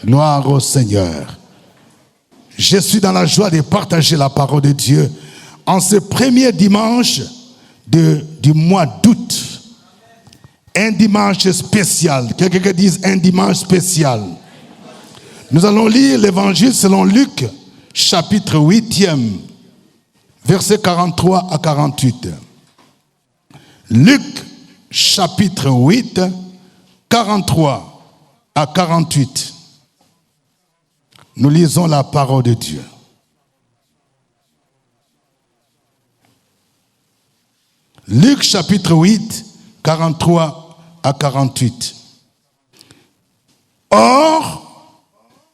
Gloire au Seigneur. Je suis dans la joie de partager la parole de Dieu en ce premier dimanche du mois d'août. Un dimanche spécial. Quelqu'un dise un dimanche spécial. Nous allons lire l'évangile selon Luc, chapitre 8e, versets 43 à 48. Luc, chapitre 8, 43 à 48. Nous lisons la parole de Dieu. Luc, chapitre 8, 43 à 48. Or,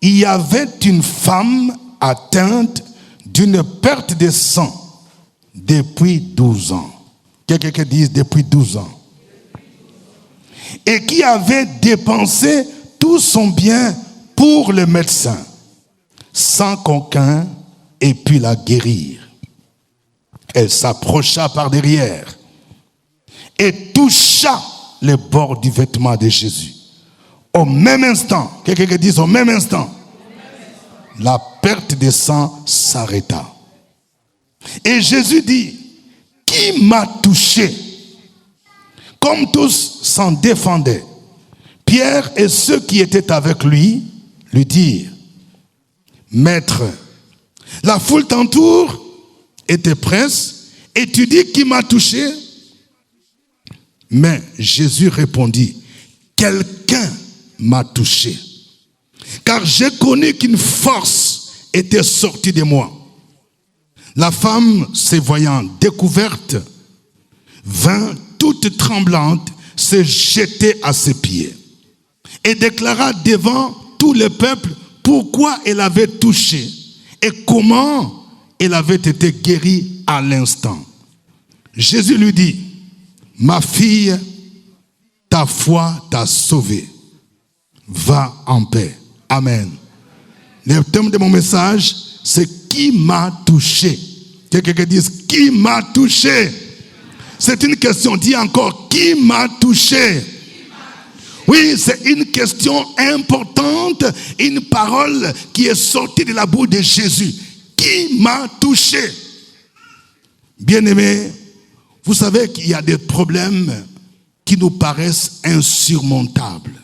il y avait une femme atteinte d'une perte de sang depuis 12 ans. Quelqu'un dise depuis 12 ans. Et qui avait dépensé tout son bien pour le médecin, sans qu'aucun ait pu la guérir. Elle s'approcha par derrière et toucha le bord du vêtement de Jésus. Au même instant, quelqu'un dise au même instant, la perte de sang s'arrêta. Et Jésus dit, qui m'a touché? Comme tous s'en défendaient, Pierre et ceux qui étaient avec lui dirent, Maître, la foule t'entoure et te presse, et tu dis qui m'a touché? Mais Jésus répondit, quelqu'un m'a touché, car j'ai connu qu'une force était sortie de moi. La femme, se voyant découverte, vint toute tremblante se jeter à ses pieds et déclara devant tout le peuple pourquoi elle avait touché et comment elle avait été guérie à l'instant. Jésus lui dit, ma fille, ta foi t'a sauvée. Va en paix. Amen. Le thème de mon message, c'est qui m'a touché. Quelqu'un dise, qui m'a touché? C'est une question. Dis encore, qui m'a touché? Oui, c'est une question importante, une parole qui est sortie de la bouche de Jésus. Qui m'a touché? Bien-aimés, vous savez qu'il y a des problèmes qui nous paraissent insurmontables.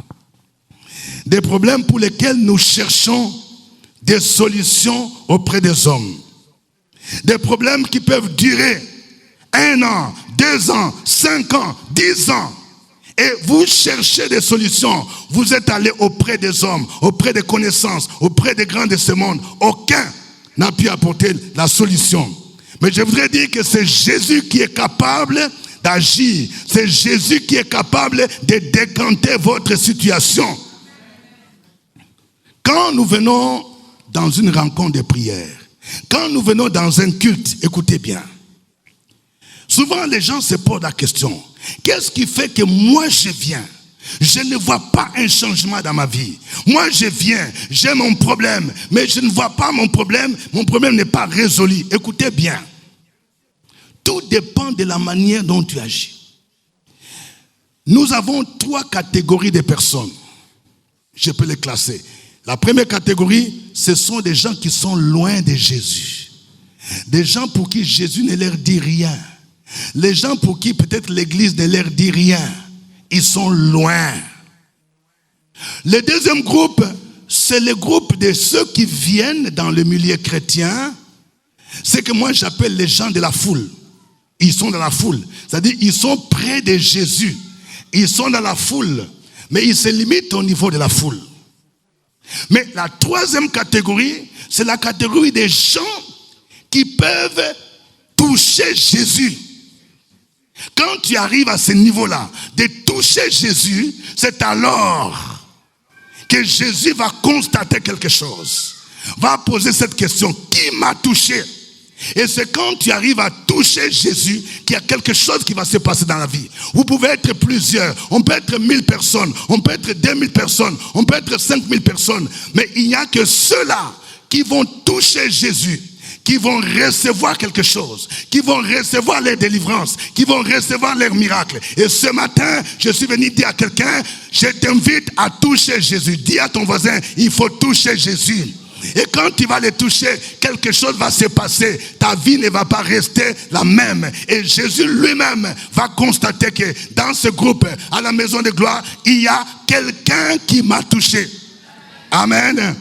Des problèmes pour lesquels nous cherchons des solutions auprès des hommes. Des problèmes qui peuvent durer 1 an, 2 ans, 5 ans, 10 ans. Et vous cherchez des solutions. Vous êtes allé auprès des hommes, auprès des connaissances, auprès des grands de ce monde. Aucun n'a pu apporter la solution. Mais je voudrais dire que c'est Jésus qui est capable d'agir. C'est Jésus qui est capable de décanter votre situation. Quand nous venons dans une rencontre de prière, quand nous venons dans un culte, écoutez bien. Souvent les gens se posent la question, qu'est-ce qui fait que moi je viens? Je ne vois pas un changement dans ma vie. Moi je viens, j'ai mon problème, mais je ne vois pas mon problème n'est pas résolu. Écoutez bien, tout dépend de la manière dont tu agis. Nous avons 3 catégories de personnes. Je peux les classer. La première catégorie, ce sont des gens qui sont loin de Jésus. Des gens pour qui Jésus ne leur dit rien. Les gens pour qui peut-être l'église ne leur dit rien. Ils sont loin. Le deuxième groupe, c'est le groupe de ceux qui viennent dans le milieu chrétien. C'est que moi j'appelle les gens de la foule. Ils sont dans la foule. C'est-à-dire ils sont près de Jésus. Ils sont dans la foule. Mais ils se limitent au niveau de la foule. Mais la troisième catégorie, c'est la catégorie des gens qui peuvent toucher Jésus. Quand tu arrives à ce niveau-là, de toucher Jésus, c'est alors que Jésus va constater quelque chose. Va poser cette question, qui m'a touché? Et c'est quand tu arrives à toucher Jésus qu'il y a quelque chose qui va se passer dans la vie. Vous pouvez être plusieurs, on peut être 1000 personnes, on peut être 2000 personnes, on peut être 5000 personnes. Mais il n'y a que ceux-là qui vont toucher Jésus, qui vont recevoir quelque chose, qui vont recevoir les délivrances, qui vont recevoir leurs miracles. Et ce matin, je suis venu dire à quelqu'un, je t'invite à toucher Jésus. Dis à ton voisin, il faut toucher Jésus. Et quand tu vas les toucher, quelque chose va se passer. Ta vie ne va pas rester la même. Et Jésus lui-même va constater que dans ce groupe, à la maison de gloire, il y a quelqu'un qui m'a touché. Amen.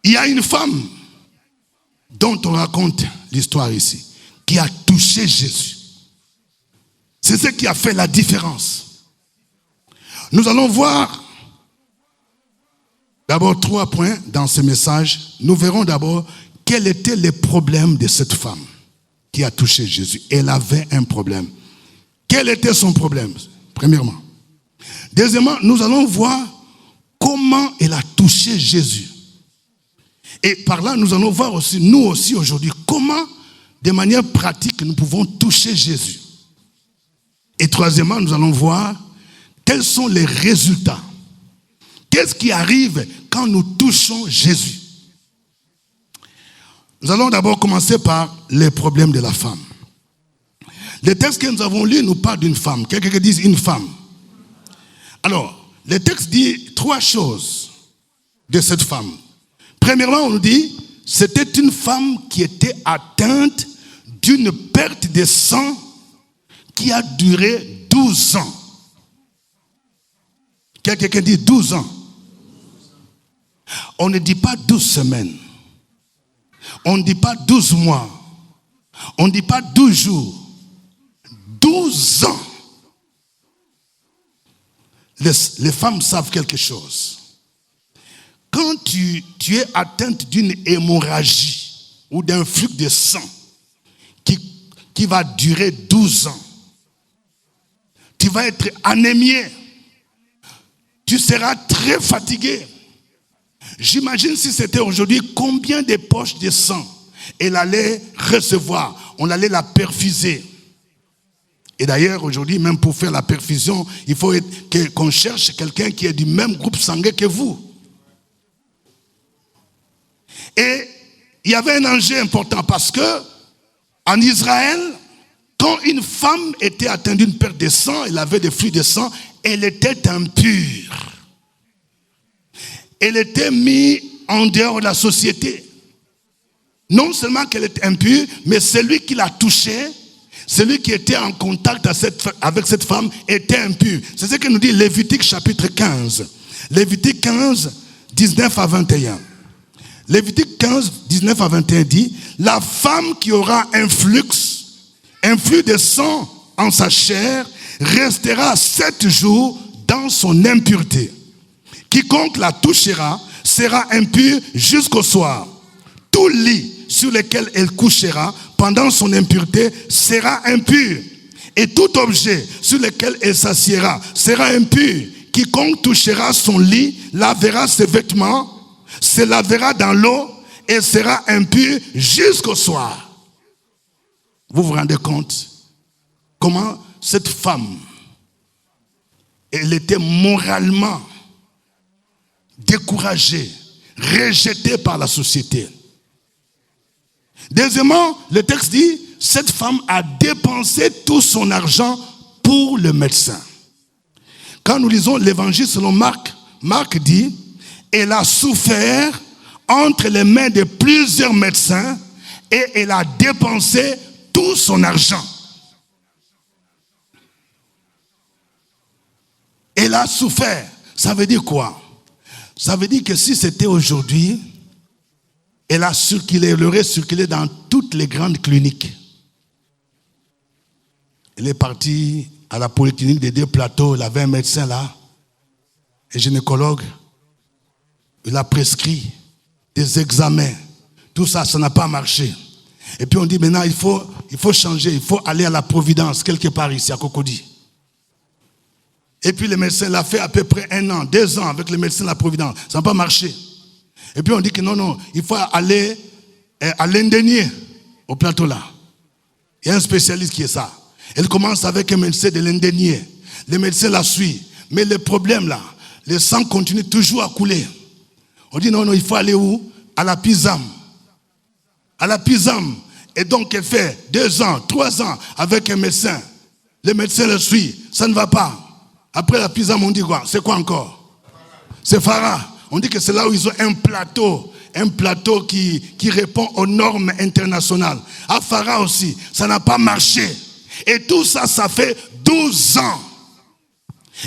Il y a une femme dont on raconte l'histoire ici, qui a touché Jésus. C'est ce qui a fait la différence. Nous allons voir d'abord 3 points dans ce message. Nous verrons d'abord quel était le problème de cette femme qui a touché Jésus. Elle avait un problème. Quel était son problème? Premièrement. Deuxièmement, nous allons voir comment elle a touché Jésus. Et par là, nous allons voir aussi, nous aussi aujourd'hui, comment, de manière pratique, nous pouvons toucher Jésus. Et troisièmement, nous allons voir quels sont les résultats. Qu'est-ce qui arrive quand nous touchons Jésus? Nous allons d'abord commencer par les problèmes de la femme. Le texte que nous avons lu nous parle d'une femme. Quelqu'un dit une femme. Alors, le texte dit 3 choses de cette femme. Premièrement, on nous dit, c'était une femme qui était atteinte d'une perte de sang qui a duré 12 ans. Quelqu'un dit 12 ans. On ne dit pas 12 semaines. On ne dit pas 12 mois. On ne dit pas 12 jours. 12 ans. Les femmes savent quelque chose. Quand tu es atteinte d'une hémorragie ou d'un flux de sang qui va durer 12 ans, tu vas être anémié. Tu seras très fatigué. J'imagine si c'était aujourd'hui, combien de poches de sang elle allait recevoir. On allait la perfuser. Et d'ailleurs, aujourd'hui, même pour faire la perfusion, il faut qu'on cherche quelqu'un qui est du même groupe sanguin que vous. Et il y avait un enjeu important parce que en Israël, quand une femme était atteinte d'une perte de sang, elle avait des flux de sang, elle était impure. Elle était mise en dehors de la société. Non seulement qu'elle était impure, mais celui qui l'a touchée, celui qui était en contact avec cette femme était impur. C'est ce que nous dit Lévitique chapitre 15. Lévitique 15, 19 à 21. Lévitique 15, 19 à 21 dit, la femme qui aura un flux de sang en sa chair restera 7 jours dans son impureté. Quiconque la touchera sera impur jusqu'au soir. Tout lit sur lequel elle couchera pendant son impureté sera impur. Et tout objet sur lequel elle s'assiera sera impur. Quiconque touchera son lit lavera ses vêtements, se lavera dans l'eau et sera impur jusqu'au soir. Vous vous rendez compte comment cette femme, elle était moralement découragée, rejetée par la société. Deuxièmement, le texte dit, cette femme a dépensé tout son argent pour le médecin. Quand nous lisons l'évangile selon Marc, Marc dit, elle a souffert entre les mains de plusieurs médecins et elle a dépensé tout son argent. Elle a souffert. Ça veut dire quoi? Ça veut dire que si c'était aujourd'hui, elle aurait circulé dans toutes les grandes cliniques. Elle est partie à la polyclinique des 2 plateaux, elle avait un médecin là, un gynécologue. Il a prescrit des examens. Tout ça, ça n'a pas marché. Et puis on dit maintenant, il faut changer, il faut aller à la Providence, quelque part ici, à Cocody. Et puis le médecin l'a fait à peu près 1 an, 2 ans avec le médecin de la Providence. Ça n'a pas marché. Et puis on dit que non, il faut aller à l'Indénier, au plateau là. Il y a un spécialiste qui est ça. Elle commence avec un médecin de l'Indénier. Le médecin la suit. Mais le problème là, le sang continue toujours à couler. On dit non, il faut aller où? À la Pisam. à la PISAM, et donc elle fait 2 ans, 3 ans avec un médecin. Le médecin le suit, ça ne va pas. Après la PISAM, on dit quoi? C'est quoi encore? C'est Farah. On dit que c'est là où ils ont un plateau qui répond aux normes internationales. À Farah aussi, ça n'a pas marché. Et tout ça, ça fait 12 ans.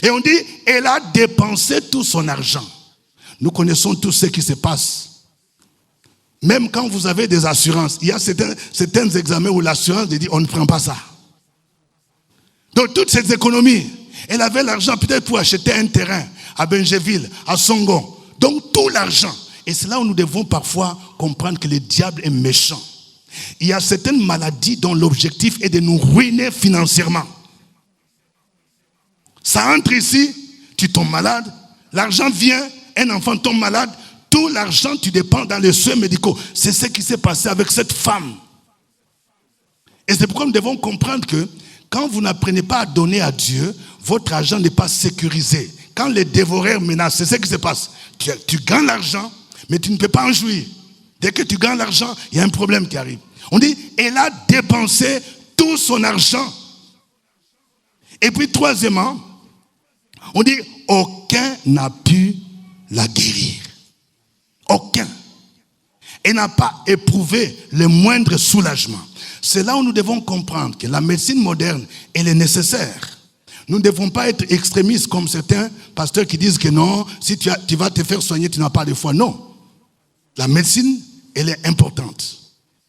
Et on dit, elle a dépensé tout son argent. Nous connaissons tout ce qui se passe. Même quand vous avez des assurances, il y a certains examens où l'assurance dit on ne prend pas ça. Donc toutes ces économies, elle avait l'argent peut-être pour acheter un terrain à Benjeville, à Songo. Donc tout l'argent. Et c'est là où nous devons parfois comprendre que le diable est méchant. Il y a certaines maladies dont l'objectif est de nous ruiner financièrement. Ça entre ici, tu tombes malade, l'argent vient, un enfant tombe malade, tout l'argent tu dépends dans les soins médicaux. C'est ce qui s'est passé avec cette femme. Et c'est pourquoi nous devons comprendre que quand vous n'apprenez pas à donner à Dieu, votre argent n'est pas sécurisé. Quand les dévoreurs menacent, c'est ce qui se passe. Tu gagnes l'argent, mais tu ne peux pas en jouir. Dès que tu gagnes l'argent, il y a un problème qui arrive. On dit, elle a dépensé tout son argent. Et puis troisièmement, on dit, aucun n'a pu la guérir. Aucun. Elle n'a pas éprouvé le moindre soulagement. C'est là où nous devons comprendre que la médecine moderne, elle est nécessaire. Nous ne devons pas être extrémistes comme certains pasteurs qui disent que non, si tu vas te faire soigner, tu n'as pas de foi. Non. La médecine, elle est importante.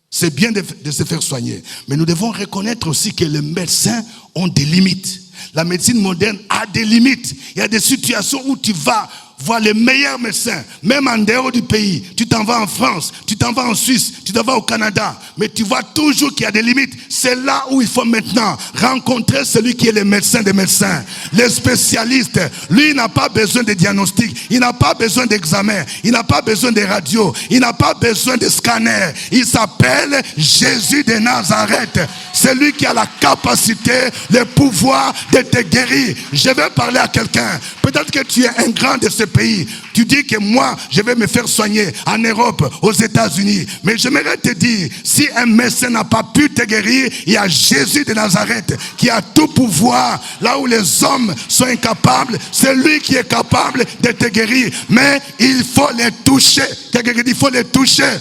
C'est bien de se faire soigner. Mais nous devons reconnaître aussi que les médecins ont des limites. La médecine moderne a des limites. Il y a des situations où tu vas voir les meilleurs médecins, même en dehors du pays. Tu t'en vas en France, tu t'en vas en Suisse, tu t'en vas au Canada. Mais tu vois toujours qu'il y a des limites. C'est là où il faut maintenant rencontrer celui qui est le médecin des médecins. Le spécialiste, lui, il n'a pas besoin de diagnostic. Il n'a pas besoin d'examen. Il n'a pas besoin de radio. Il n'a pas besoin de scanner. Il s'appelle Jésus de Nazareth. C'est lui qui a la capacité, le pouvoir de te guérir. Je vais parler à quelqu'un. Peut-être que tu es un grand de ce pays. Tu dis que moi, je vais me faire soigner en Europe, aux États-Unis. Mais j'aimerais te dire, si un médecin n'a pas pu te guérir, il y a Jésus de Nazareth qui a tout pouvoir. Là où les hommes sont incapables, c'est lui qui est capable de te guérir. Mais il faut les toucher. Quelqu'un dit, il faut les toucher.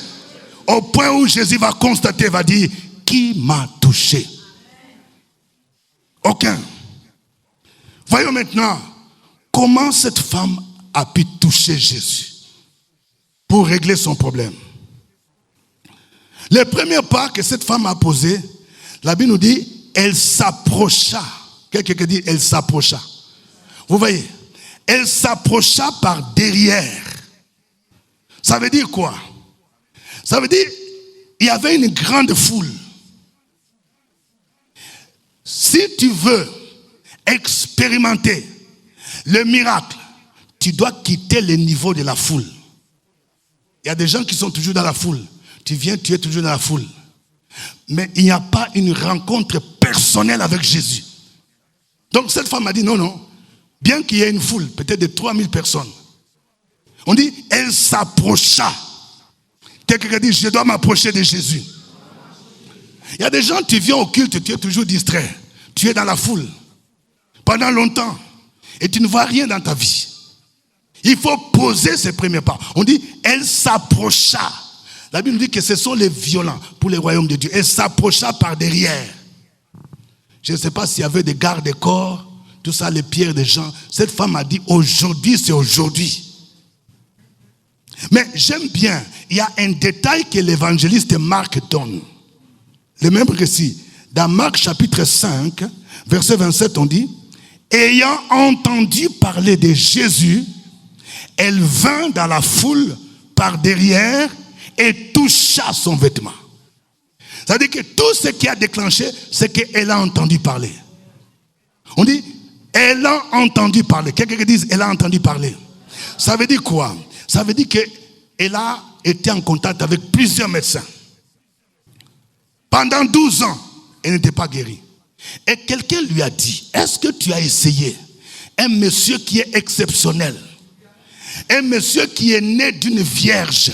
Au point où Jésus va constater, va dire, qui m'a touché? Aucun. Voyons maintenant comment cette femme a pu toucher Jésus pour régler son problème. Le premier pas que cette femme a posé, la Bible nous dit, elle s'approcha. Quelqu'un dit, elle s'approcha. Vous voyez, elle s'approcha par derrière. Ça veut dire quoi? Ça veut dire, il y avait une grande foule. Si tu veux expérimenter le miracle, tu dois quitter le niveau de la foule. Il y a des gens qui sont toujours dans la foule. Tu viens, tu es toujours dans la foule. Mais il n'y a pas une rencontre personnelle avec Jésus. Donc cette femme a dit non. Bien qu'il y ait une foule, peut-être de 3000 personnes. On dit, elle s'approcha. Quelqu'un dit, je dois m'approcher de Jésus. Il y a des gens, tu viens au culte, tu es toujours distrait. Tu es dans la foule pendant longtemps et tu ne vois rien dans ta vie. Il faut poser ses premiers pas. On dit, elle s'approcha. La Bible dit que ce sont les violents pour le royaume de Dieu. Elle s'approcha par derrière. Je ne sais pas s'il y avait des gardes-corps, tout ça, les pierres des gens. Cette femme a dit, aujourd'hui, c'est aujourd'hui. Mais j'aime bien, il y a un détail que l'évangéliste Marc donne. Le même récit. Dans Marc chapitre 5, verset 27, on dit, ayant entendu parler de Jésus, elle vint dans la foule par derrière et toucha son vêtement. Ça veut dire que tout ce qui a déclenché, c'est qu'elle a entendu parler. On dit, elle a entendu parler. Quelqu'un qui dit, elle a entendu parler. Ça veut dire quoi? Ça veut dire qu'elle a été en contact avec plusieurs médecins. Pendant 12 ans, elle n'était pas guérie. Et quelqu'un lui a dit, est-ce que tu as essayé un monsieur qui est exceptionnel? Un monsieur qui est né d'une vierge.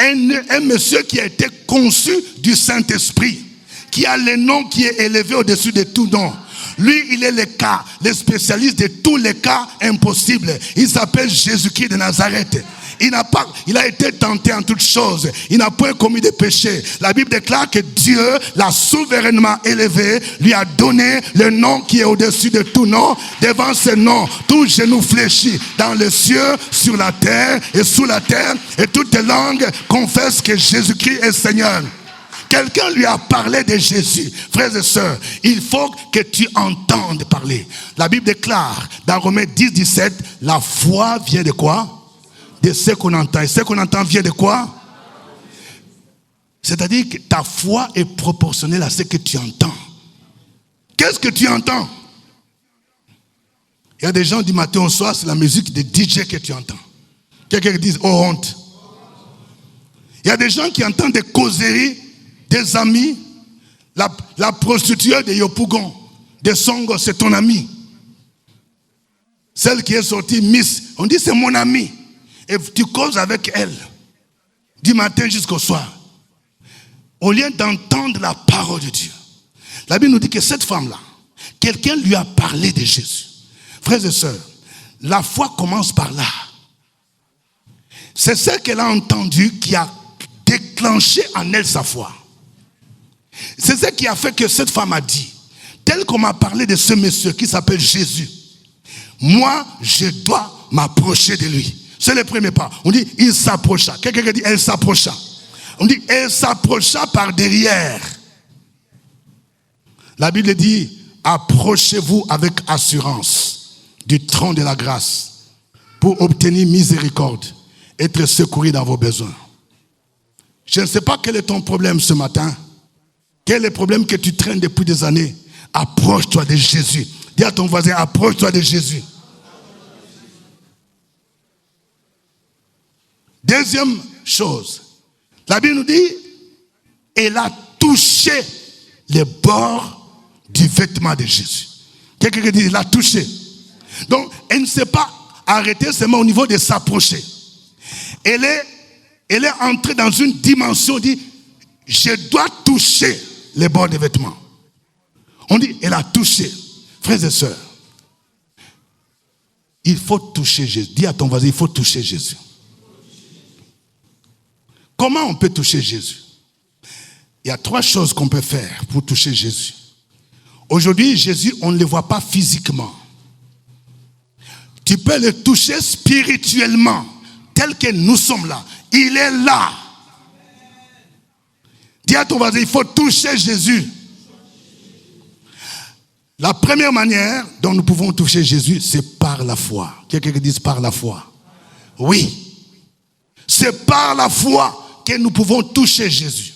un monsieur qui a été conçu du Saint-Esprit, qui a le nom qui est élevé au-dessus de tout nom. Lui, il est le spécialiste de tous les cas impossibles. Il s'appelle Jésus-Christ de Nazareth. Il a été tenté en toutes choses. Il n'a point commis de péché. La Bible déclare que Dieu l'a souverainement élevé, lui a donné le nom qui est au-dessus de tout nom. Devant ce nom, tout genou fléchit dans les cieux, sur la terre et sous la terre. Et toute langue confesse que Jésus-Christ est Seigneur. Quelqu'un lui a parlé de Jésus. Frères et sœurs, il faut que tu entendes parler. La Bible déclare dans Romains 10, 17, la foi vient de quoi? De ce qu'on entend. Et ce qu'on entend vient de quoi? C'est-à-dire que ta foi est proportionnelle à ce que tu entends. Qu'est-ce que tu entends? Il y a des gens du matin au soir, c'est la musique de DJ que tu entends. Quelqu'un qui dit, oh honte. Il y a des gens qui entendent des causeries, des amis, la prostituée de Yopougon, de Songo, c'est ton ami. Celle qui est sortie Miss, on dit c'est mon ami. Et tu causes avec elle, du matin jusqu'au soir. Au lieu d'entendre la parole de Dieu. La Bible nous dit que cette femme-là, quelqu'un lui a parlé de Jésus. Frères et sœurs, la foi commence par là. C'est ce qu'elle a entendu qui a déclenché en elle sa foi. C'est ce qui a fait que cette femme a dit, tel qu'on m'a parlé de ce monsieur qui s'appelle Jésus, moi, je dois m'approcher de lui. C'est le premier pas. On dit, il s'approcha. Quelqu'un dit, elle s'approcha. On dit, elle s'approcha par derrière. La Bible dit, approchez-vous avec assurance du trône de la grâce pour obtenir miséricorde, être secouru dans vos besoins. Je ne sais pas quel est ton problème ce matin. Quel est le problème que tu traînes depuis des années? Approche-toi de Jésus. Dis à ton voisin, approche-toi de Jésus. Deuxième chose, la Bible nous dit, elle a touché les bords du vêtement de Jésus. Quelqu'un qui dit, elle a touché. Donc, elle ne s'est pas arrêtée seulement au niveau de s'approcher. Elle est entrée dans une dimension, dit, je dois toucher les bords des vêtements. On dit, elle a touché. Frères et sœurs, il faut toucher Jésus. Dis à ton voisin, il faut toucher Jésus. Comment on peut toucher Jésus? Il y a 3 choses qu'on peut faire pour toucher Jésus. Aujourd'hui, Jésus, on ne le voit pas physiquement. Tu peux le toucher spirituellement, tel que nous sommes là. Il est là. Dis à ton voisin, il faut toucher Jésus. La première manière dont nous pouvons toucher Jésus, c'est par la foi. Quelqu'un qui dit par la foi. Oui. C'est par la foi que nous pouvons toucher Jésus.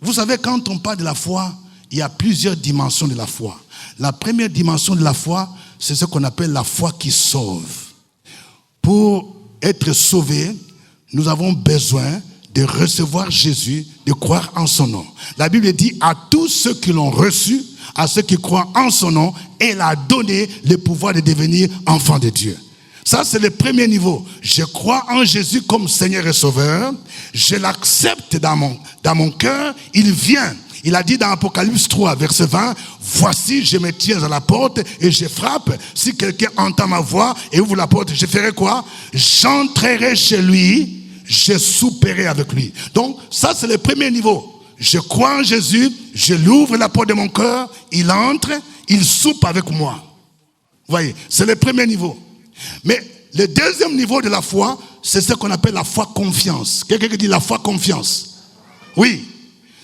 Vous savez, quand on parle de la foi, il y a plusieurs dimensions de la foi. La première dimension de la foi, c'est ce qu'on appelle la foi qui sauve. Pour être sauvé, nous avons besoin de recevoir Jésus, de croire en son nom. La Bible dit à tous ceux qui l'ont reçu, à ceux qui croient en son nom, elle a donné le pouvoir de devenir enfants de Dieu. Ça, c'est le premier niveau. Je crois en Jésus comme Seigneur et Sauveur. Je l'accepte dans mon cœur. Il vient. Il a dit dans Apocalypse 3, verset 20, « Voici, je me tiens à la porte et je frappe. Si quelqu'un entend ma voix et ouvre la porte, je ferai quoi? J'entrerai chez lui, je souperai avec lui. » Donc, ça, c'est le premier niveau. Je crois en Jésus, je lui ouvre la porte de mon cœur, il entre, il soupe avec moi. Vous voyez, c'est le premier niveau. Mais le deuxième niveau de la foi, c'est ce qu'on appelle la foi confiance. Quelqu'un qui dit la foi confiance. Oui.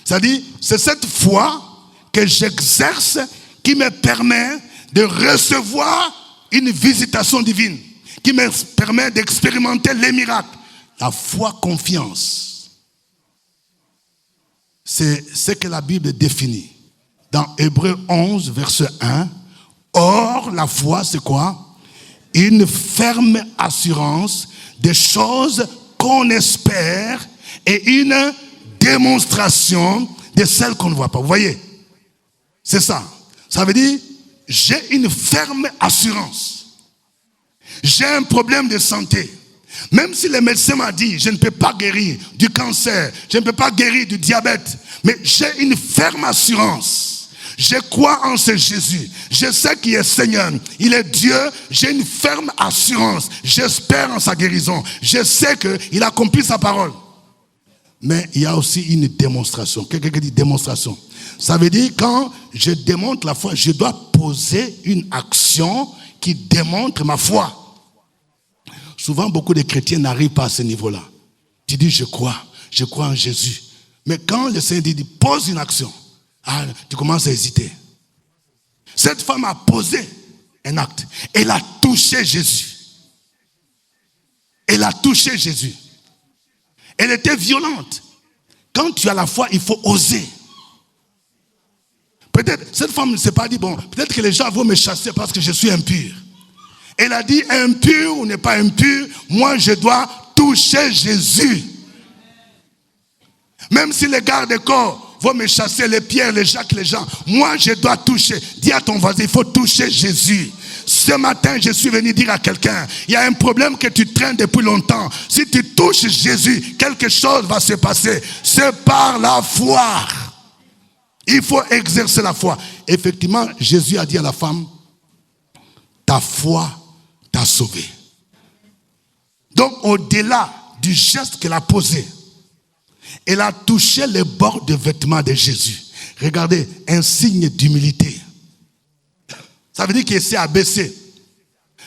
C'est-à-dire, c'est cette foi que j'exerce qui me permet de recevoir une visitation divine, qui me permet d'expérimenter les miracles. La foi confiance. C'est ce que la Bible définit. Dans Hébreux 11, verset 1, or, la foi, c'est quoi? Une ferme assurance des choses qu'on espère et une démonstration de celles qu'on ne voit pas. Vous voyez? C'est ça. Ça veut dire, j'ai une ferme assurance. J'ai un problème de santé. Même si le médecin m'a dit, je ne peux pas guérir du cancer, je ne peux pas guérir du diabète, mais j'ai une ferme assurance. Je crois en ce Jésus. Je sais qu'il est Seigneur. Il est Dieu. J'ai une ferme assurance. J'espère en sa guérison. Je sais qu'il accomplit sa parole. Mais il y a aussi une démonstration. Quelqu'un dit démonstration. Ça veut dire quand je démontre la foi, je dois poser une action qui démontre ma foi. Souvent, beaucoup de chrétiens n'arrivent pas à ce niveau-là. Tu dis, je crois en Jésus. Mais quand le Seigneur dit, pose une action, tu commences à hésiter. Cette femme a posé un acte. Elle a touché Jésus. Elle a touché Jésus. Elle était violente. Quand tu as la foi, il faut oser. Peut-être, cette femme ne s'est pas dit, bon, peut-être que les gens vont me chasser parce que je suis impur. Elle a dit, impur ou n'est pas impur, moi je dois toucher Jésus. Même si les gardes-corps vont me chasser, les Pierre, les Jacques, les gens, moi je dois toucher. Dis à ton voisin, il faut toucher Jésus. Ce matin, je suis venu dire à quelqu'un, il y a un problème que tu traînes depuis longtemps. Si tu touches Jésus, quelque chose va se passer. C'est par la foi. Il faut exercer la foi. Effectivement, Jésus a dit à la femme, ta foi t'a sauvé. Donc, au-delà du geste qu'elle a posé, elle a touché les bords de vêtements de Jésus. Regardez, un signe d'humilité. Ça veut dire qu'il s'est abaissé.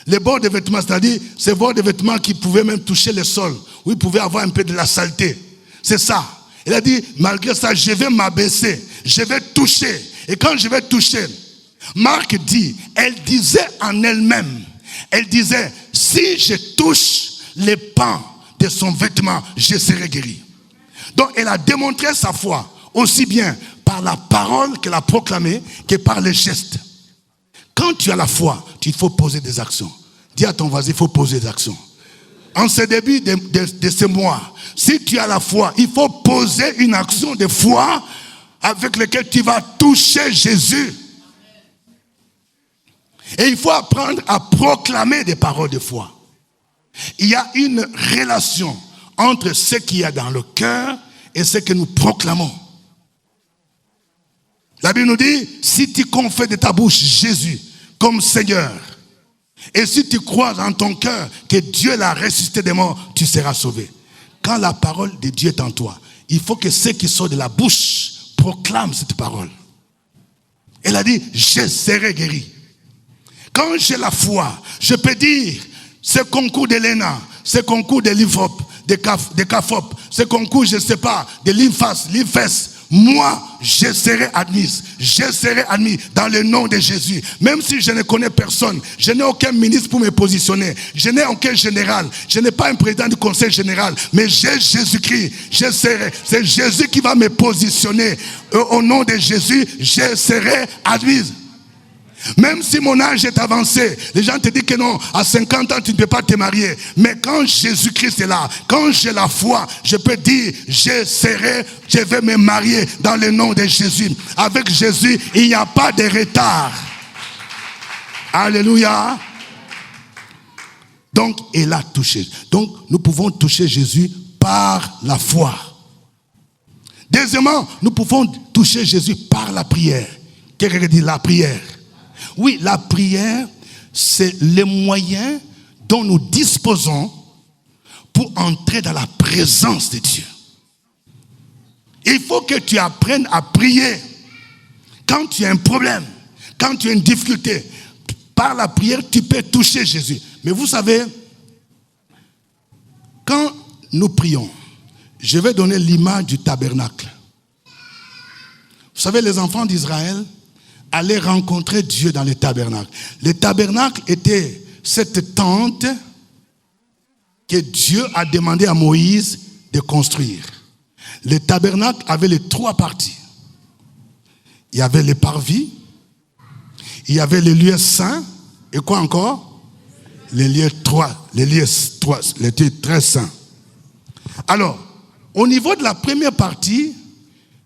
Les bords de vêtements, c'est-à-dire ces bords de vêtements qui pouvaient même toucher le sol, où il pouvait avoir un peu de la saleté. C'est ça. Elle a dit, malgré ça, je vais m'abaisser, je vais toucher. Et quand je vais toucher, Marc dit, elle disait en elle-même, elle disait, si je touche les pans de son vêtement, je serai guéri. Donc elle a démontré sa foi, aussi bien par la parole qu'elle a proclamée, que par les gestes. Quand tu as la foi, il faut poser des actions. Dis à ton voisin, il faut poser des actions. En ce début de ce mois, si tu as la foi, il faut poser une action de foi avec laquelle tu vas toucher Jésus. Et il faut apprendre à proclamer des paroles de foi. Il y a une relation entre ce qu'il y a dans le cœur et ce que nous proclamons. La Bible nous dit, si tu confesses de ta bouche Jésus comme Seigneur, et si tu crois dans ton cœur que Dieu l'a ressuscité des morts, tu seras sauvé. Quand la parole de Dieu est en toi, il faut que ceux qui sortent de la bouche proclament cette parole. Elle a dit, je serai guéri. Quand j'ai la foi, je peux dire, ce concours de l'ENA, ce concours de l'IFOP, de CAFOP, ce concours, je ne sais pas, de l'INFAS, l'IFES, moi, je serai admis dans le nom de Jésus. Même si je ne connais personne, je n'ai aucun ministre pour me positionner, je n'ai aucun général, je n'ai pas un président du conseil général, mais j'ai Jésus-Christ, je serai. C'est Jésus qui va me positionner. Au nom de Jésus, je serai admise. Même si mon âge est avancé, les gens te disent que non, à 50 ans tu ne peux pas te marier. Mais quand Jésus-Christ est là, quand j'ai la foi, je peux dire, je vais me marier dans le nom de Jésus. Avec Jésus, il n'y a pas de retard. Alléluia. Donc, elle a touché. Donc, nous pouvons toucher Jésus par la foi. Deuxièmement, nous pouvons toucher Jésus par la prière. Quelqu'un dit la prière. Oui, la prière, c'est le moyen dont nous disposons pour entrer dans la présence de Dieu. Il faut que tu apprennes à prier. Quand tu as un problème, quand tu as une difficulté, par la prière, tu peux toucher Jésus. Mais vous savez, quand nous prions, je vais donner l'image du tabernacle. Vous savez, les enfants d'Israël allaient rencontrer Dieu dans le tabernacle. Le tabernacle était cette tente que Dieu a demandé à Moïse de construire. Le tabernacle avait les trois parties. Il y avait les parvis, il y avait les lieux saints, et quoi encore? Les lieux très saints. Alors, au niveau de la première partie,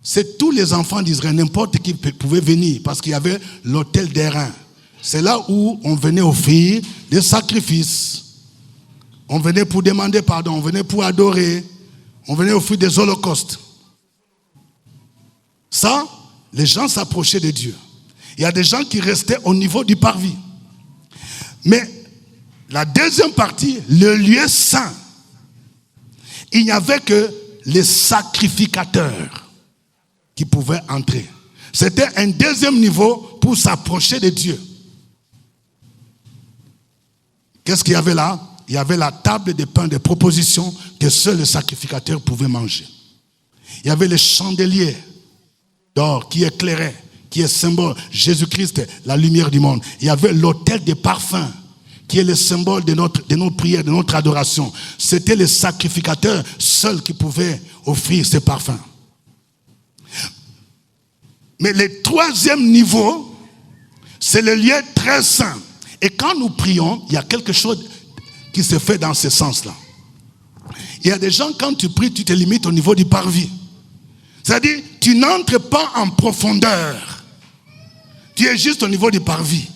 c'est tous les enfants d'Israël, n'importe qui pouvait venir, parce qu'il y avait l'autel d'airain. C'est là où on venait offrir des sacrifices. On venait pour demander pardon, on venait pour adorer, on venait offrir des holocaustes. Ça, les gens s'approchaient de Dieu. Il y a des gens qui restaient au niveau du parvis. Mais la deuxième partie, le lieu saint, il n'y avait que les sacrificateurs qui pouvaient entrer. C'était un deuxième niveau pour s'approcher de Dieu. Qu'est-ce qu'il y avait là? Il y avait la table de pain de proposition que seuls les sacrificateurs pouvaient manger. Il y avait les chandeliers d'or qui éclairaient, qui est symbole, Jésus-Christ, la lumière du monde. Il y avait l'autel des parfums, qui est le symbole de nos prières, de notre adoration. C'était les sacrificateurs seuls qui pouvaient offrir ces parfums. Mais le troisième niveau, c'est le lieu très saint. Et quand nous prions, il y a quelque chose qui se fait dans ce sens-là. Il y a des gens, quand tu pries, tu te limites au niveau du parvis. C'est-à-dire, tu n'entres pas en profondeur. Tu es juste au niveau du parvis.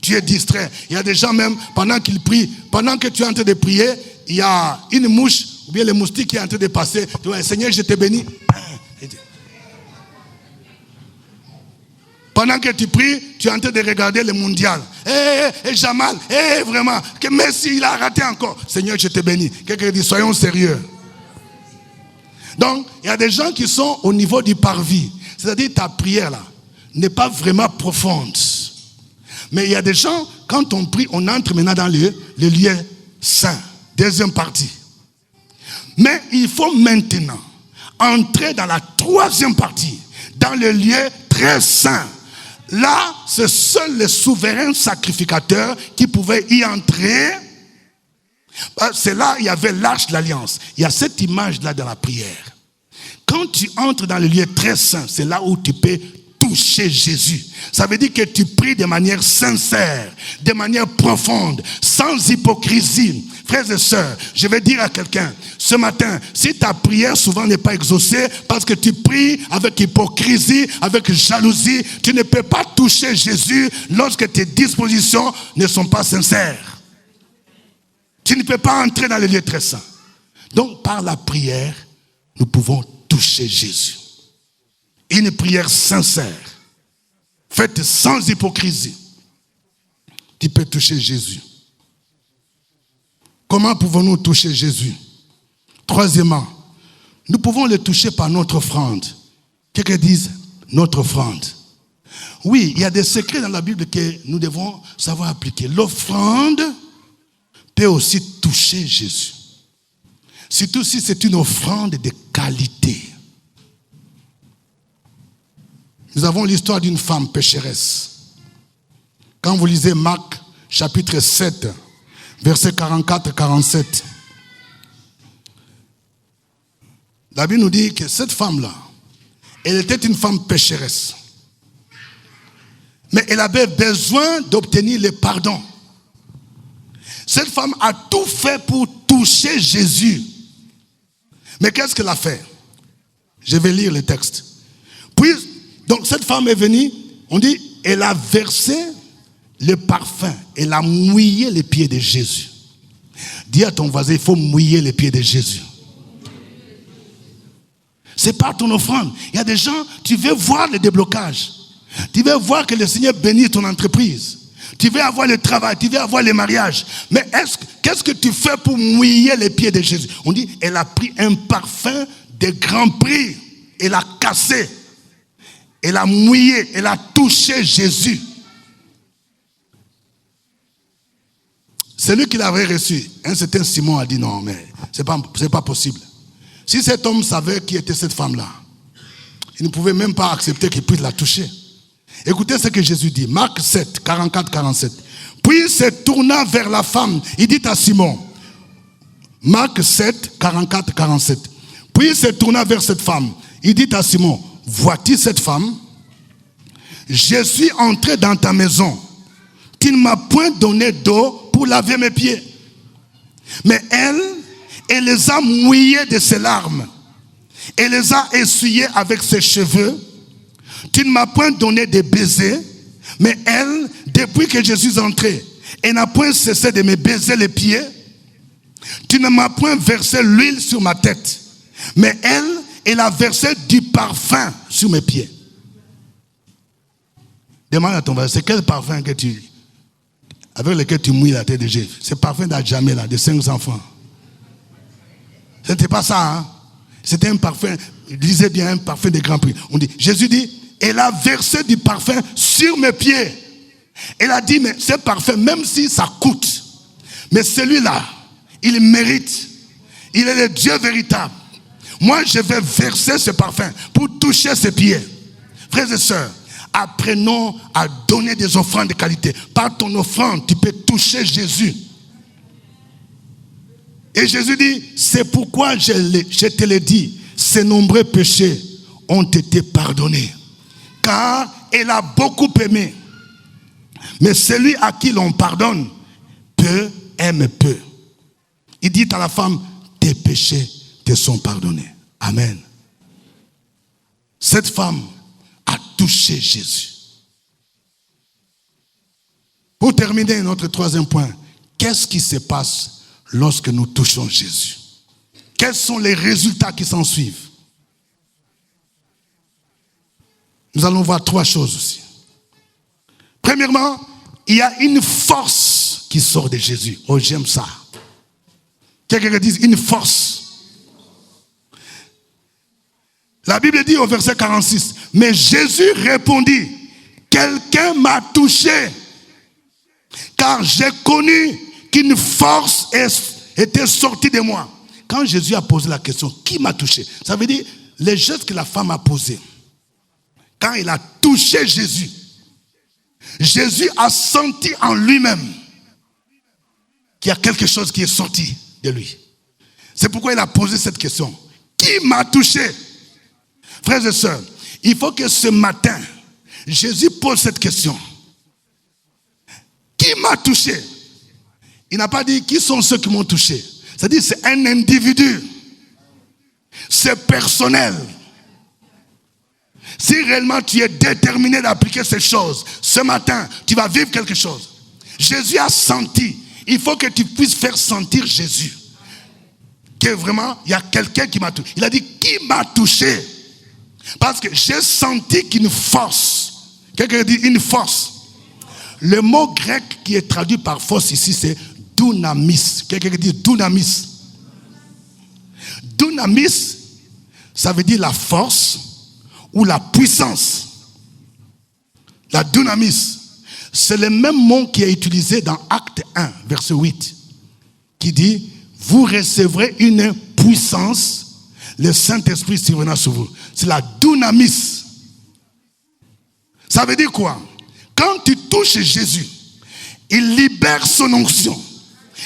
Tu es distrait. Il y a des gens même, pendant qu'ils prient, pendant que tu es en train de prier, il y a une mouche, ou bien le moustique qui est en train de passer. Tu vois, Seigneur, je te bénis. Pendant que tu pries, tu es en train de regarder le mondial. Jamal, vraiment, que Messi, il a raté encore. Seigneur, je te bénis. Quelqu'un dit, soyons sérieux. Donc, il y a des gens qui sont au niveau du parvis. C'est-à-dire, ta prière là n'est pas vraiment profonde. Mais il y a des gens, quand on prie, on entre maintenant dans le lieu saint. Deuxième partie. Mais il faut maintenant entrer dans la troisième partie, dans le lieu très saint. Là, c'est seuls les souverains sacrificateurs qui pouvaient y entrer. C'est là il y avait l'arche de l'alliance. Il y a cette image-là dans la prière. Quand tu entres dans le lieu très saint, c'est là où tu peux toucher Jésus. Ça veut dire que tu pries de manière sincère, de manière profonde, sans hypocrisie. Frères et sœurs, je vais dire à quelqu'un, ce matin, si ta prière souvent n'est pas exaucée, parce que tu pries avec hypocrisie, avec jalousie, tu ne peux pas toucher Jésus lorsque tes dispositions ne sont pas sincères. Tu ne peux pas entrer dans le lieu très saint. Donc, par la prière, nous pouvons toucher Jésus. Une prière sincère, faite sans hypocrisie, tu peux toucher Jésus. Comment pouvons-nous toucher Jésus? Troisièmement, nous pouvons le toucher par notre offrande. Quelqu'un dise notre offrande. Oui, il y a des secrets dans la Bible que nous devons savoir appliquer. L'offrande peut aussi toucher Jésus. Surtout si c'est une offrande de qualité. Nous avons l'histoire d'une femme pécheresse. Quand vous lisez Marc chapitre 7, versets 44-47, la Bible nous dit que cette femme-là, elle était une femme pécheresse. Mais elle avait besoin d'obtenir le pardon. Cette femme a tout fait pour toucher Jésus. Mais qu'est-ce qu'elle a fait? Je vais lire le texte. Puis, donc cette femme est venue, on dit, elle a versé le parfum, elle a mouillé les pieds de Jésus. Dis à ton voisin, il faut mouiller les pieds de Jésus. C'est pas ton offrande. Il y a des gens, tu veux voir le déblocage. Tu veux voir que le Seigneur bénit ton entreprise. Tu veux avoir le travail, tu veux avoir le mariage. Mais qu'est-ce que tu fais pour mouiller les pieds de Jésus? On dit, elle a pris un parfum de grand prix. Elle a cassé. Elle a mouillé, elle a touché Jésus. Celui qui l'avait reçu, un certain Simon a dit non, mais c'est pas possible. Si cet homme savait qui était cette femme-là, il ne pouvait même pas accepter qu'il puisse la toucher. Écoutez ce que Jésus dit, Marc 7, 44-47. Puis il se tourna vers la femme, il dit à Simon, Marc 7, 44-47. Puis il se tourna vers cette femme, il dit à Simon, vois-tu cette femme? Je suis entré dans ta maison. Tu ne m'as point donné d'eau pour laver mes pieds. Mais elle les a mouillés de ses larmes. Elle les a essuyés avec ses cheveux. Tu ne m'as point donné de baisers. Mais elle, depuis que je suis entré, elle n'a point cessé de me baiser les pieds. tu ne m'as point versé l'huile sur ma tête, mais elle a versé du parfum sur mes pieds. Demande à ton voisin, c'est quel parfum avec lequel tu mouilles la tête de Jésus? C'est parfum d'Adjamé, là, de 5 enfants. Ce n'était pas ça, hein? C'était un parfum, lisez bien, un parfum de grand prix. On dit, Jésus dit, elle a versé du parfum sur mes pieds. Elle a dit, mais ce parfum, même si ça coûte, mais celui-là, il mérite. Il est le Dieu véritable. Moi, je vais verser ce parfum pour toucher ses pieds. Frères et sœurs, apprenons à donner des offrandes de qualité. Par ton offrande, tu peux toucher Jésus. Et Jésus dit, c'est pourquoi je te l'ai dit, ces nombreux péchés ont été pardonnés. Car elle a beaucoup aimé. Mais celui à qui l'on pardonne, peu aime peu. Il dit à la femme, tes péchés te sont pardonnés. Amen. Cette femme a touché Jésus. Pour terminer, notre troisième point, qu'est-ce qui se passe lorsque nous touchons Jésus? Quels sont les résultats qui s'en suivent? Nous allons voir 3 choses aussi. Premièrement, il y a une force qui sort de Jésus. Oh, j'aime ça. Quelqu'un dit une force. La Bible dit au verset 46, mais Jésus répondit, quelqu'un m'a touché, car j'ai connu qu'une force était sortie de moi. Quand Jésus a posé la question, qui m'a touché? Ça veut dire, les gestes que la femme a posés, quand il a touché Jésus, Jésus a senti en lui-même qu'il y a quelque chose qui est sorti de lui. C'est pourquoi il a posé cette question. Qui m'a touché? Frères et sœurs, il faut que ce matin, Jésus pose cette question. Qui m'a touché? Il n'a pas dit qui sont ceux qui m'ont touché. C'est-à-dire c'est un individu. C'est personnel. Si réellement tu es déterminé d'appliquer ces choses, ce matin, tu vas vivre quelque chose. Jésus a senti. Il faut que tu puisses faire sentir Jésus. Que vraiment, il y a quelqu'un qui m'a touché. Il a dit, qui m'a touché? Parce que j'ai senti qu'une force. Quelqu'un dit une force. Le mot grec qui est traduit par force ici, c'est dunamis. Quelqu'un dit dunamis. Dunamis, ça veut dire la force ou la puissance. La dunamis, c'est le même mot qui est utilisé dans Acte 1, verset 8, qui dit, vous recevrez une puissance, le Saint-Esprit surviendra sur vous. C'est la dunamis. Ça veut dire quoi? Quand tu touches Jésus, il libère son onction.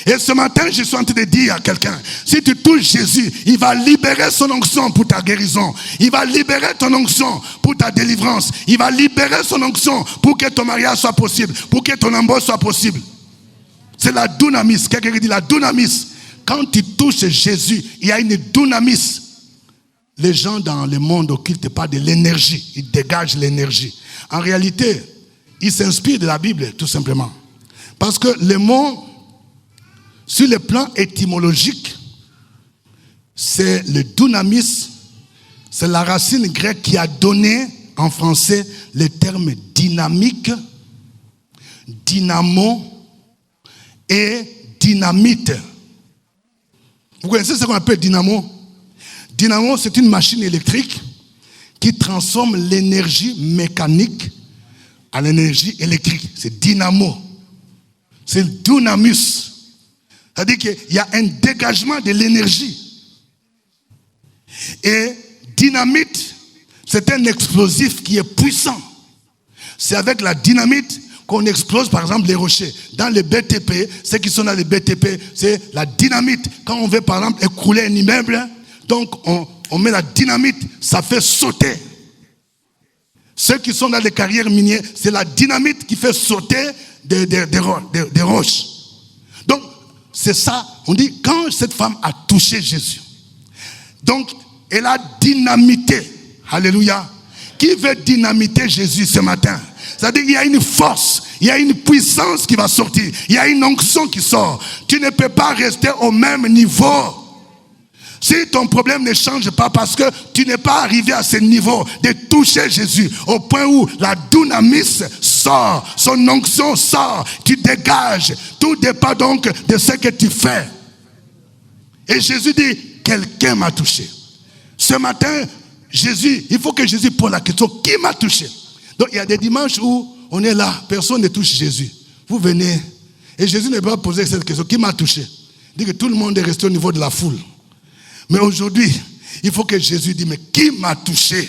Et ce matin, je suis en train de dire à quelqu'un, si tu touches Jésus, il va libérer son onction pour ta guérison. Il va libérer ton onction pour ta délivrance. Il va libérer son onction pour que ton mariage soit possible, pour que ton embauche soit possible. C'est la dunamis. Quelqu'un qui dit la dunamis. Quand tu touches Jésus, il y a une dunamis. Les gens dans le monde occulte parlent de l'énergie. Ils dégagent l'énergie. En réalité, ils s'inspirent de la Bible, tout simplement. Parce que le mot, sur le plan étymologique, c'est le dunamis. C'est la racine grecque qui a donné en français le terme dynamique, dynamo et dynamite. Vous connaissez ce qu'on appelle dynamo? Dynamo, c'est une machine électrique qui transforme l'énergie mécanique à l'énergie électrique. C'est dynamo. C'est le dunamus. C'est-à-dire qu'il y a un dégagement de l'énergie. Et dynamite, c'est un explosif qui est puissant. C'est avec la dynamite qu'on explose par exemple les rochers. Dans les BTP, ceux qui sont dans les BTP, c'est la dynamite. Quand on veut par exemple écrouler un immeuble, donc on met la dynamite, ça fait sauter. Ceux qui sont dans les carrières minières, c'est la dynamite qui fait sauter des roches. Donc, c'est ça, on dit, quand cette femme a touché Jésus, donc, elle a dynamité. Alléluia. Qui veut dynamiter Jésus ce matin? C'est-à-dire qu'il y a une force il y a une puissance qui va sortir. Il y a une onction qui sort. Tu ne peux pas rester au même niveau. Si ton problème ne change pas parce que tu n'es pas arrivé à ce niveau de toucher Jésus au point où la dunamis sort, son onction sort, tu dégages. Tout dépend donc de ce que tu fais. Et Jésus dit, quelqu'un m'a touché. Ce matin, il faut que Jésus pose la question, qui m'a touché? Donc il y a des dimanches où on est là, personne ne touche Jésus. Vous venez, et Jésus ne peut pas poser cette question, qui m'a touché? Il dit que tout le monde est resté au niveau de la foule. Mais aujourd'hui, il faut que Jésus dise, mais qui m'a touché?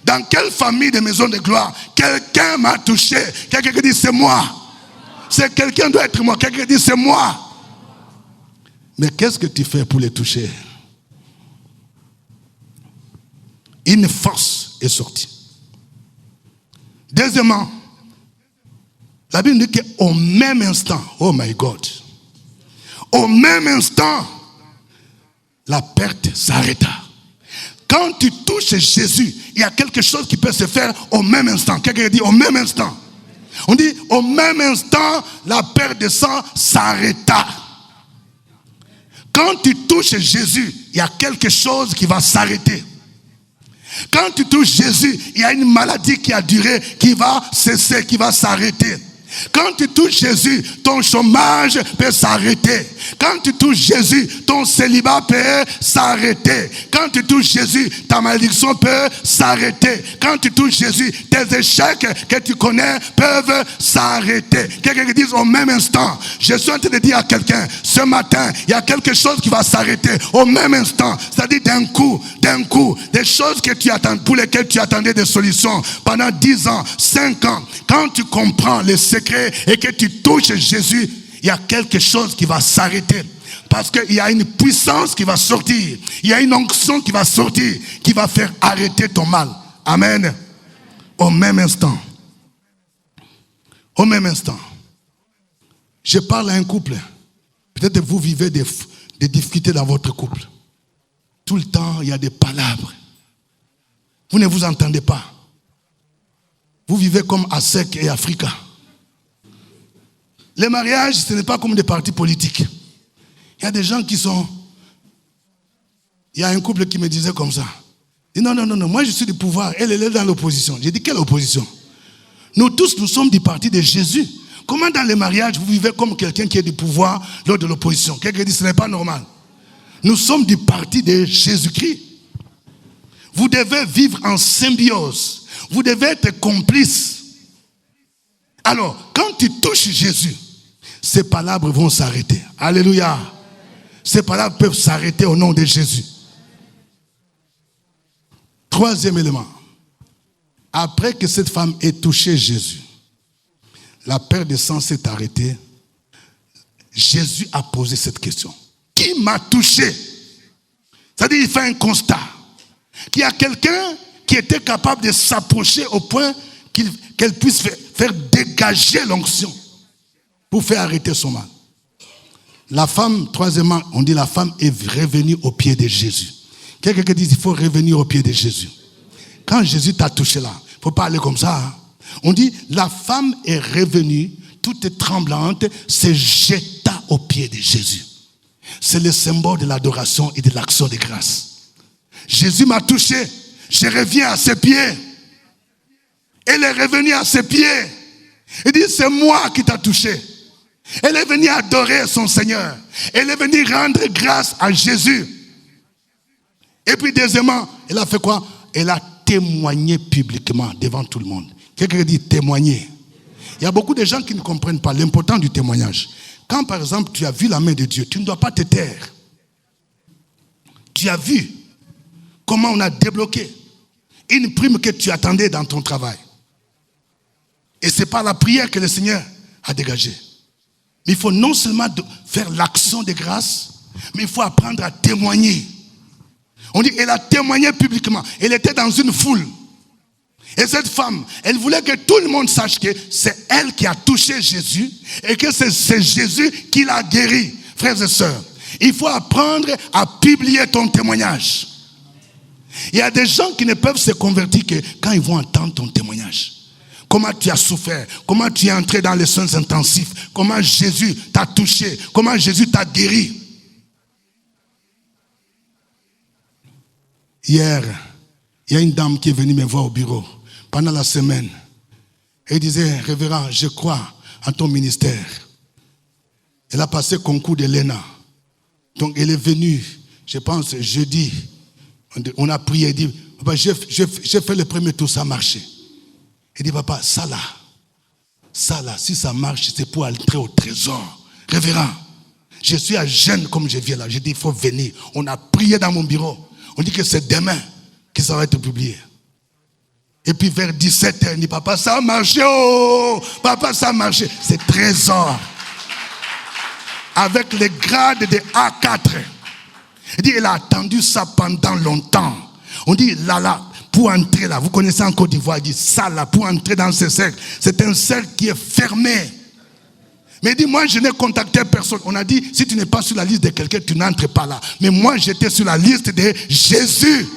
Dans quelle famille de maison de gloire? Quelqu'un m'a touché. Quelqu'un qui dit, c'est moi. C'est quelqu'un doit être moi. Quelqu'un qui dit, c'est moi. Mais qu'est-ce que tu fais pour les toucher? Une force est sortie. Deuxièmement, la Bible dit qu'au même instant, oh my God, au même instant, la perte s'arrêta. Quand tu touches Jésus, il y a quelque chose qui peut se faire au même instant. Quelqu'un dit au même instant. On dit au même instant, la perte de sang s'arrêta. Quand tu touches Jésus, il y a quelque chose qui va s'arrêter. Quand tu touches Jésus, il y a une maladie qui a duré, qui va cesser, qui va s'arrêter. Quand tu touches Jésus, ton chômage peut s'arrêter. Quand tu touches Jésus, ton célibat peut s'arrêter. Quand tu touches Jésus, ta malédiction peut s'arrêter. Quand tu touches Jésus, tes échecs que tu connais peuvent s'arrêter. Quelqu'un qui dit au même instant, je suis en train de dire à quelqu'un, ce matin, il y a quelque chose qui va s'arrêter au même instant. C'est-à-dire d'un coup, des choses que tu attends, pour lesquelles tu attendais des solutions pendant 10 ans, 5 ans. Quand tu comprends les secrets et que tu touches Jésus, il y a quelque chose qui va s'arrêter. Parce qu'il y a une puissance qui va sortir. Il y a une onction qui va sortir, qui va faire arrêter ton mal. Amen. Au même instant. Au même instant. Je parle à un couple. Peut-être que vous vivez des difficultés dans votre couple. Tout le temps, il y a des palabres. Vous ne vous entendez pas. Vous vivez comme ASEC et Africa. Les mariages, ce n'est pas comme des partis politiques. Il y a des gens qui sont... Il y a un couple qui me disait comme ça. Il dit non, moi je suis du pouvoir, elle est dans l'opposition. J'ai dit, quelle opposition? Nous tous, nous sommes du parti de Jésus. Comment dans les mariages, vous vivez comme quelqu'un qui est du pouvoir lors de l'opposition? Quelqu'un dit, ce n'est pas normal. Nous sommes du parti de Jésus-Christ. Vous devez vivre en symbiose. Vous devez être complices. Alors, quand tu touches Jésus, ces palabres vont s'arrêter. Alléluia. Ces palabres peuvent s'arrêter au nom de Jésus. Troisième élément. Après que cette femme ait touché Jésus, la perte de sang s'est arrêtée. Jésus a posé cette question. Qui m'a touché? C'est-à-dire, il fait un constat. Qu'il y a quelqu'un qui était capable de s'approcher au point qu'elle puisse faire dégager l'onction pour faire arrêter son mal. La femme, troisièmement, on dit la femme est revenue au pied de Jésus. Quelqu'un qui dit il faut revenir au pied de Jésus. Quand Jésus t'a touché là, il ne faut pas aller comme ça. Hein. On dit la femme est revenue, toute tremblante, se jeta au pied de Jésus. C'est le symbole de l'adoration et de l'action de grâce. Jésus m'a touché, je reviens à ses pieds. Elle est revenue à ses pieds. Il dit, c'est moi qui t'a touché. Elle est venue adorer son Seigneur. Elle est venue rendre grâce à Jésus. Et puis deuxièmement, elle a fait quoi? Elle a témoigné publiquement devant tout le monde. Quelqu'un dit témoigner. Il y a beaucoup de gens qui ne comprennent pas l'importance du témoignage. Quand par exemple tu as vu la main de Dieu, tu ne dois pas te taire. Tu as vu comment on a débloqué une prime que tu attendais dans ton travail. Et c'est par la prière que le Seigneur a dégagé. Mais il faut non seulement faire l'action de grâce, mais il faut apprendre à témoigner. On dit, elle a témoigné publiquement. Elle était dans une foule. Et cette femme, elle voulait que tout le monde sache que c'est elle qui a touché Jésus et que c'est Jésus qui l'a guéri. Frères et sœurs, il faut apprendre à publier ton témoignage. Il y a des gens qui ne peuvent se convertir que quand ils vont entendre ton témoignage. comment tu as souffert, comment tu es entré dans les soins intensifs, comment Jésus t'a touché, comment Jésus t'a guéri. Hier, il y a une dame qui est venue me voir au bureau pendant la semaine. Elle disait, révérend, je crois en ton ministère. Elle a passé le concours de l'ENA. Donc elle est venue, je pense, jeudi. On a prié, elle dit, papa, j'ai fait le premier tour, ça a marché. Elle dit, papa, ça là, si ça marche, c'est pour entrer au trésor. Révérend, je suis à Gênes comme je viens là. J'ai dit, il faut venir. On a prié dans mon bureau. On dit que c'est demain que ça va être publié. Et puis vers 17h, elle dit, papa, ça a marché, oh, papa, ça a marché. C'est trésor. Avec les grades de A4. Elle dit, elle a attendu ça pendant longtemps. On dit, là, pour entrer là, vous connaissez en Côte d'Ivoire, il dit, ça là, pour entrer dans ce cercle, c'est un cercle qui est fermé. Mais il dit, moi je n'ai contacté personne. On a dit, si tu n'es pas sur la liste de quelqu'un, tu n'entres pas là. Mais moi j'étais sur la liste de Jésus.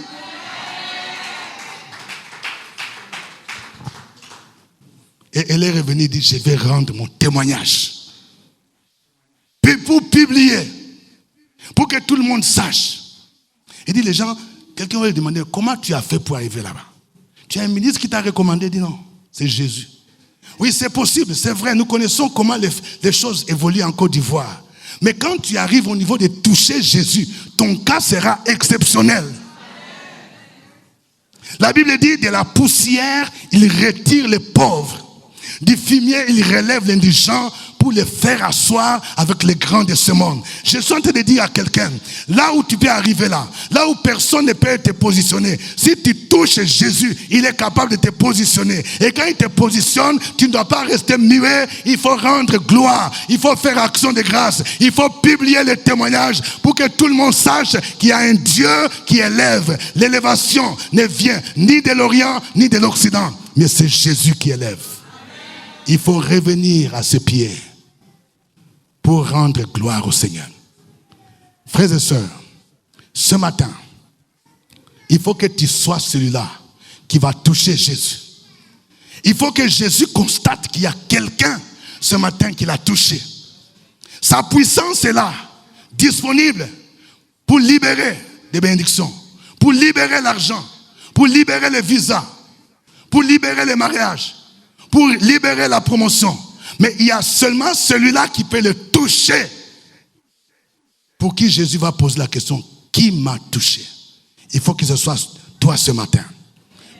Et elle est revenue et dit, je vais rendre mon témoignage. Puis pour publier, pour que tout le monde sache. Il dit, les gens, quelqu'un va lui demander, comment tu as fait pour arriver là-bas? Tu as un ministre qui t'a recommandé? Il dit, non, c'est Jésus. Oui, c'est possible, c'est vrai, nous connaissons comment les choses évoluent en Côte d'Ivoire. Mais quand tu arrives au niveau de toucher Jésus, ton cas sera exceptionnel. La Bible dit, de la poussière, il retire les pauvres. Du fumier, il relève l'indigent pour les faire asseoir avec les grands de ce monde. Je suis en train de dire à quelqu'un, là où tu peux arriver là où personne ne peut te positionner, si tu touches Jésus, il est capable de te positionner. Et quand il te positionne, tu ne dois pas rester muet, il faut rendre gloire, il faut faire action de grâce, il faut publier les témoignages pour que tout le monde sache qu'il y a un Dieu qui élève. L'élévation ne vient ni de l'Orient ni de l'Occident, mais c'est Jésus qui élève. Il faut revenir à ses pieds pour rendre gloire au Seigneur. Frères et sœurs, ce matin, il faut que tu sois celui-là qui va toucher Jésus. Il faut que Jésus constate qu'il y a quelqu'un ce matin qui l'a touché. Sa puissance est là, disponible pour libérer des bénédictions, pour libérer l'argent, pour libérer les visas, pour libérer les mariages, pour libérer la promotion. Mais il y a seulement celui-là qui peut le toucher. Pour qui Jésus va poser la question, qui m'a touché? Il faut que ce soit toi ce matin.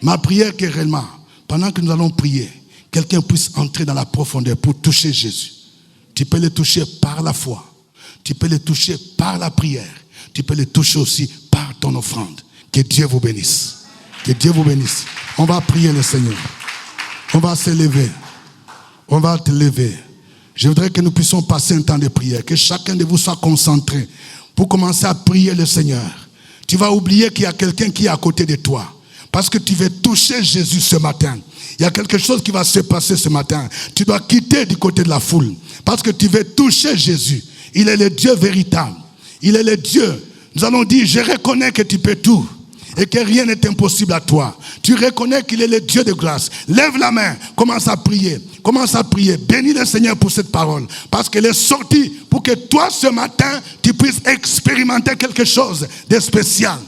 Ma prière est que réellement, pendant que nous allons prier, quelqu'un puisse entrer dans la profondeur pour toucher Jésus. Tu peux le toucher par la foi. Tu peux le toucher par la prière. Tu peux le toucher aussi par ton offrande. Que Dieu vous bénisse. Que Dieu vous bénisse. On va prier le Seigneur. On va se lever. On va te lever. Je voudrais que nous puissions passer un temps de prière. Que chacun de vous soit concentré pour commencer à prier le Seigneur. Tu vas oublier qu'il y a quelqu'un qui est à côté de toi. Parce que tu veux toucher Jésus ce matin. Il y a quelque chose qui va se passer ce matin. Tu dois quitter du côté de la foule. Parce que tu veux toucher Jésus. Il est le Dieu véritable. Il est le Dieu. Nous allons dire, je reconnais que tu peux tout. Et que rien n'est impossible à toi. Tu reconnais qu'il est le Dieu de grâce. Lève la main, commence à prier. Commence à prier. Bénis le Seigneur pour cette parole. Parce qu'elle est sortie pour que toi ce matin, tu puisses expérimenter quelque chose de spécial.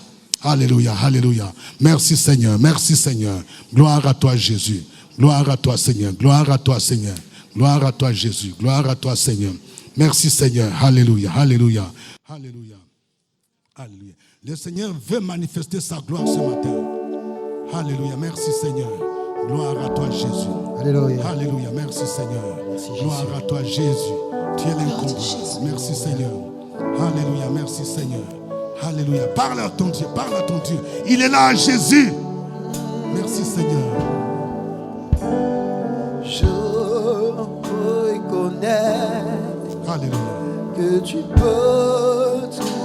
Alléluia, alléluia. Merci Seigneur, merci Seigneur. Gloire à toi Jésus. Gloire à toi Seigneur. Gloire à toi Seigneur. Gloire à toi Jésus. Gloire à toi Seigneur. Merci Seigneur. Alléluia, alléluia. Alléluia. Alléluia. Le Seigneur veut manifester sa gloire ce matin. Alléluia. Merci Seigneur. Gloire à toi Jésus. Alléluia. Alléluia. Merci Seigneur. Merci, gloire à toi Jésus. Tu es l'incomparable. Merci Seigneur. Alléluia. Merci Seigneur. Alléluia. Parle à ton Dieu. Parle à ton Dieu. Il est là Jésus. Merci Seigneur. Je reconnais. Alléluia. Que tu peux tout.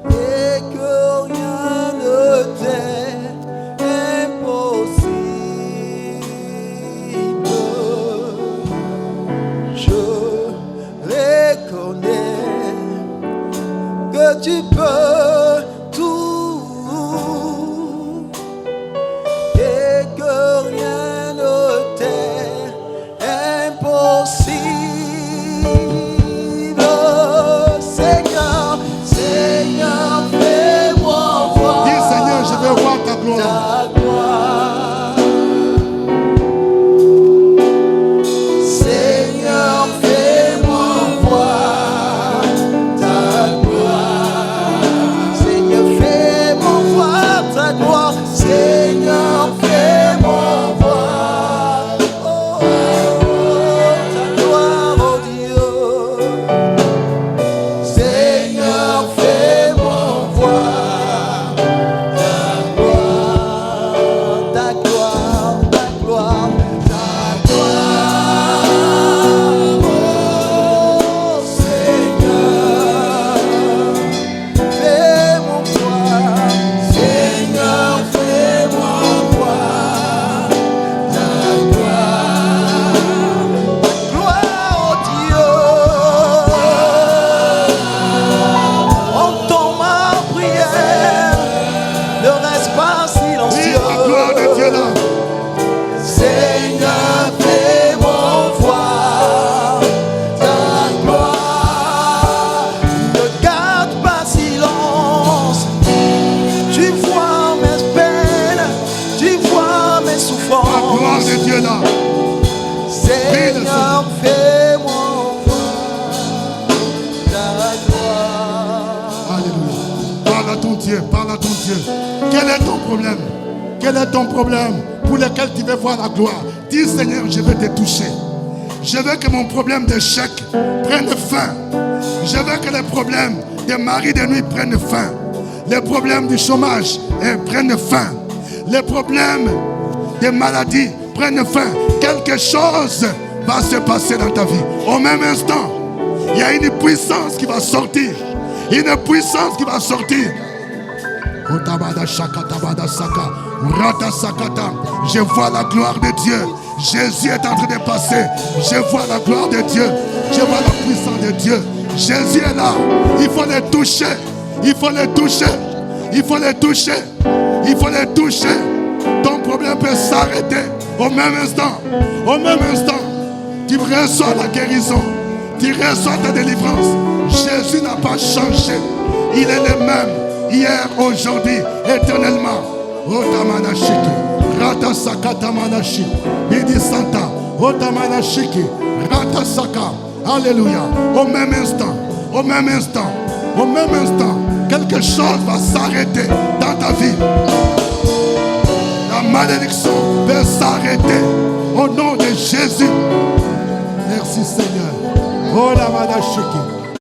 Et que rien ne t'est impossible. Je reconnais que tu peux tout. Et là. Seigneur, fais-moi voir ta gloire. Alléluia. Parle à ton Dieu, parle à ton Dieu. Quel est ton problème? Quel est ton problème pour lequel tu veux voir la gloire? Dis Seigneur, je veux te toucher. Je veux que mon problème d'échec prenne fin. Je veux que les problèmes des maris de nuit prennent fin. Les problèmes du chômage prennent fin. Les problèmes des maladies prennent fin. Quelque chose va se passer dans ta vie. Au même instant, il y a une puissance qui va sortir. Une puissance qui va sortir. Je vois la gloire de Dieu. Jésus est en train de passer. Je vois la gloire de Dieu. Je vois la puissance de Dieu. Jésus est là. Il faut le toucher. Il faut le toucher. Il faut le toucher. Il faut le toucher. Ton problème peut s'arrêter au même instant. Au même instant. Tu reçois la guérison. Tu reçois ta délivrance. Jésus n'a pas changé. Il est le même. Hier, aujourd'hui, éternellement. Otamanashiki. Ratasakata manashi. Bidi Santa. Otamanashiki. Ratasaka. Alléluia. Au même instant. Au même instant. Au même instant. Quelque chose va s'arrêter dans ta vie. La malédiction va s'arrêter. Au nom de Jésus. Merci Seigneur. Otamanashiki.